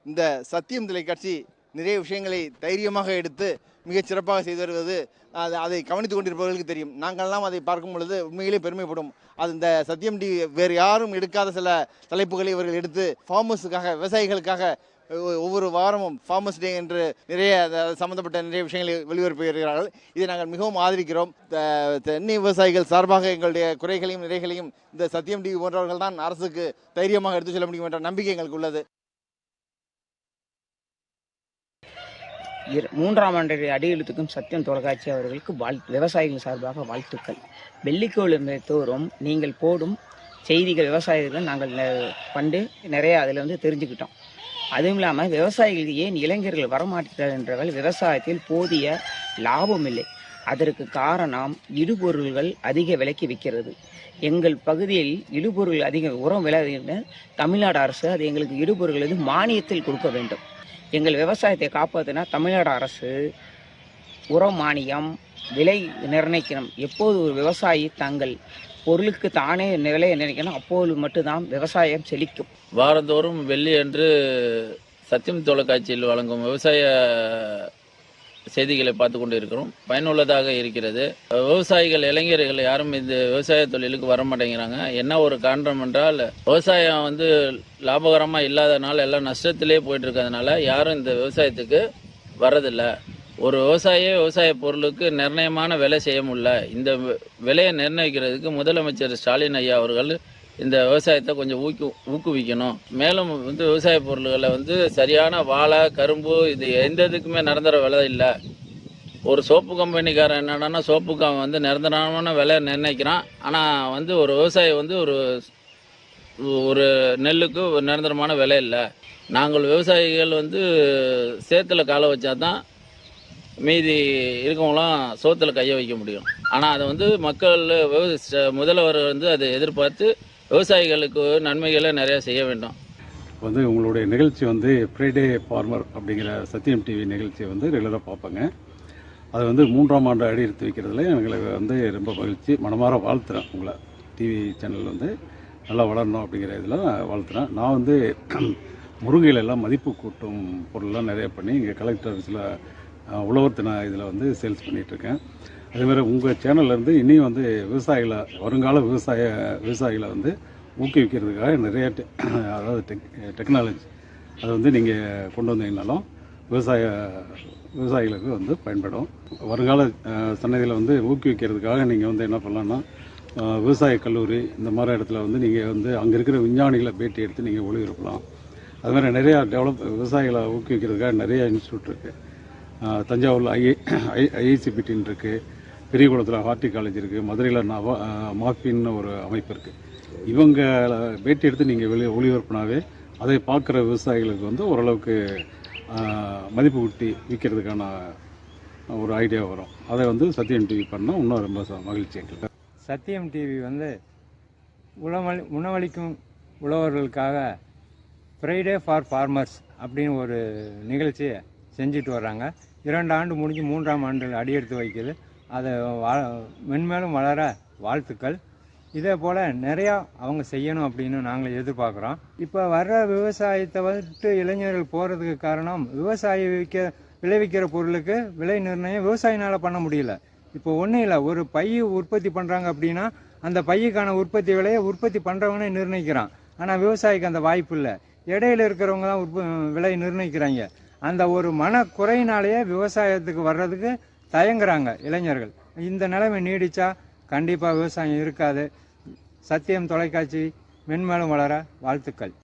இந்த சத்தியம் தொலைக்காட்சி நிறைய விஷயங்களை தைரியமாக எடுத்து மிகச் சிறப்பாக செய்து வருவது அதை கவனித்துக் கொண்டிருப்பவர்களுக்கு தெரியும். நாங்கள்லாம் அதை பார்க்கும் பொழுது உண்மையிலே பெருமைப்படும். அது இந்த சத்தியம் டிவி வேறு யாரும் எடுக்காத சில தலைப்புகளை இவர்கள் எடுத்து ஃபார்மர்ஸுக்காக, விவசாயிகளுக்காக ஒவ்வொரு வாரமும் ஃபார்மர்ஸ் டே என்று நிறைய சம்பந்தப்பட்ட நிறைய விஷயங்களை வெளியுறப்பி வருகிறார்கள். இதை நாங்கள் மிகவும் ஆதரிக்கிறோம். தென்னை விவசாயிகள் சார்பாக எங்களுடைய குறைகளையும் நிறைகளையும் இந்த சத்தியம் டிவி போன்றவர்கள் தான் அரசுக்கு தைரியமாக எடுத்து செல்ல முடியும் என்ற நம்பிக்கை எங்களுக்கு உள்ளது. 3ஆம் ஆண்டு அடியெழுத்துக்கும் சத்தியம் தொலைக்காட்சி அவர்களுக்கு விவசாயிகள் சார்பாக வாழ்த்துக்கள். வெள்ளிக்கோவில் தோறும் நீங்கள் போடும் செய்திகள் விவசாயிகள் நாங்கள் கண்டு நிறைய அதில் தெரிஞ்சுக்கிட்டோம். அதுவும் இல்லாமல் விவசாயிகளுக்கு ஏன் இளைஞர்கள் வரமாட்டார்கள் என்றால் விவசாயத்தில் போதிய லாபம் இல்லை. அதற்கு காரணம் இடுபொருள்கள் அதிக விலைக்கு விற்கிறது. எங்கள் பகுதியில் இடுபொருள் அதிக உரம் விலை தமிழ்நாடு அரசு அது எங்களுக்கு இடுபொருள்கள் மானியத்தில் கொடுக்க வேண்டும். எங்கள் விவசாயத்தை காப்பாற்றினா தமிழ்நாடு அரசு உரம் மானியம் விலை நிர்ணயிக்கணும். எப்போது ஒரு விவசாயி தங்கள் பொருளுக்கு தானே விலையை நிர்ணயிக்கணும், அப்போது மட்டும்தான் விவசாயம் செழிக்கும். வாரந்தோறும் வெள்ளி அன்று சத்தியம் தொலைக்காட்சியில் வழங்கும் விவசாய செய்திகளை பார்த்து கொண்டு இருக்கிறோம். பயனுள்ளதாக இருக்கிறது. விவசாயிகள் இளைஞர்கள் யாரும் இந்த விவசாய தொழிலுக்கு வர மாட்டேங்கிறாங்க. என்ன ஒரு காரணம் என்றால் விவசாயம் லாபகரமா இல்லாதனால எல்லாம் நஷ்டத்திலே போயிட்டு இருக்கிறதுனால யாரும் இந்த விவசாயத்துக்கு வரதில்லை. ஒரு விவசாய பொருளுக்கு நிர்ணயமான விலை செய்ய முடியல. இந்த விலையை நிர்ணயிக்கிறதுக்கு முதலமைச்சர் ஸ்டாலின் ஐயா அவர்கள் இந்த விவசாயத்தை கொஞ்சம் ஊக்குவிக்கணும். மேலும் விவசாய பொருள்களை சரியான வாழை, கரும்பு இது எந்த இதுக்குமே நிரந்தர விலை இல்லை. ஒரு சோப்பு கம்பெனிக்காரன் என்னன்னா சோப்புக்கு அவன் நிரந்தரமான விலை நிர்ணயிக்கிறான். ஆனால் ஒரு விவசாயி ஒரு நெல்லுக்கு ஒரு நிரந்தரமான விலை இல்லை. நாங்கள் விவசாயிகள் சேத்துல காலை வச்சா தான் மீதி இருக்கவங்களாம் சோத்தில் கையை வைக்க முடியும். ஆனால் அதை மக்கள் முதல்வர் அதை எதிர்பார்த்து விவசாயிகளுக்கு நன்மைகளை நிறையா செய்ய வேண்டும். உங்களுடைய நிகழ்ச்சி ஃப்ரைடே ஃபார்மர் அப்படிங்கிற சத்தியம் டிவி நிகழ்ச்சியை ரெகுலராக பார்ப்பேங்க. அது 3ஆம் ஆண்டு அடி எடுத்து வைக்கிறதுல எங்களுக்கு ரொம்ப மகிழ்ச்சி. மனமாற வாழ்த்துறேன். உங்களை டிவி சேனல் நல்லா வளரணும் அப்படிங்கிற இதில் வாழ்த்துறேன். நான் முருங்கையில் எல்லாம் மதிப்பு கூட்டும் பொருள்லாம் நிறைய பண்ணி இங்கே கலெக்டர் ஆஃபீஸில் உழவர் தின இதில் சேல்ஸ் பண்ணிகிட்ருக்கேன். அதேமாதிரி உங்கள் சேனல்லேருந்து இனியும் விவசாயிகளை வருங்கால விவசாயிகளை ஊக்குவிக்கிறதுக்காக நிறைய அதாவது டெக்னாலஜி அதை நீங்கள் கொண்டு வந்தீங்கனாலும் விவசாயிகளுக்கு பயன்படும். வருங்கால சன்னதியில் ஊக்குவிக்கிறதுக்காக நீங்கள் என்ன பண்ணலான்னா விவசாய கல்லூரி இந்த மாதிரி இடத்துல நீங்கள் அங்கே இருக்கிற விஞ்ஞானிகளை பேட்டி எடுத்து நீங்கள் ஒளிபரப்பலாம். அதுமாதிரி நிறையா விவசாயிகளை ஊக்குவிக்கிறதுக்காக நிறைய இன்ஸ்டியூட் இருக்குது. தஞ்சாவூரில் ஐஐசிபிடின்னு இருக்குது, பெரியகுளத்தில் ஹார்டி காலேஜ் இருக்குது, மதுரையில் மாஃபின்னு ஒரு அமைப்பு இருக்குது. இவங்க பேட்டி எடுத்து நீங்கள் ஒளிபரப்புனாவே அதை பார்க்குற விவசாயிகளுக்கு ஓரளவுக்கு மதிப்பு கூட்டி விற்கிறதுக்கான ஒரு ஐடியா வரும். அதை சத்தியம் டிவி பண்ணால் இன்னும் ரொம்ப மகிழ்ச்சி எங்களுக்கு. சத்தியம் டிவி உணவளிக்கும் உழவர்களுக்காக ஃப்ரைடே ஃபார் ஃபார்மர்ஸ் அப்படின்னு ஒரு நிகழ்ச்சியை செஞ்சுட்டு வர்றாங்க. 2 ஆண்டு முடிஞ்சு 3ஆம் ஆண்டில் அடியெடுத்து வைக்குது. அதை மென்மேலும் வளர வாழ்த்துக்கள். இதே போல் நிறையா அவங்க செய்யணும் அப்படின்னு நாங்கள் எதிர்பார்க்குறோம். இப்போ வர்ற விவசாயத்தை இளைஞர்கள் போகிறதுக்கு காரணம் விளைவிக்கிற பொருளுக்கு விலை நிர்ணயம் விவசாயினால் பண்ண முடியல. இப்போ ஒன்றும் இல்லை, ஒரு பை உற்பத்தி பண்ணுறாங்க அப்படின்னா அந்த பையுக்கான உற்பத்தி விலையை உற்பத்தி பண்ணுறவனே நிர்ணயிக்கிறான். ஆனால் விவசாயிக்கு அந்த வாய்ப்பு இல்லை. இடையில இருக்கிறவங்க தான் விலை நிர்ணயிக்கிறாங்க. அந்த ஒரு மனக்குறையினாலேயே விவசாயத்துக்கு வர்றதுக்கு தயங்குறாங்க இளைஞர்கள். இந்த நிலைமை நீடிச்சா கண்டிப்பாக விவசாயம் இருக்காது. சத்தியம் தொலைக்காட்சி மென்மேலும் வளர வாழ்த்துக்கள்.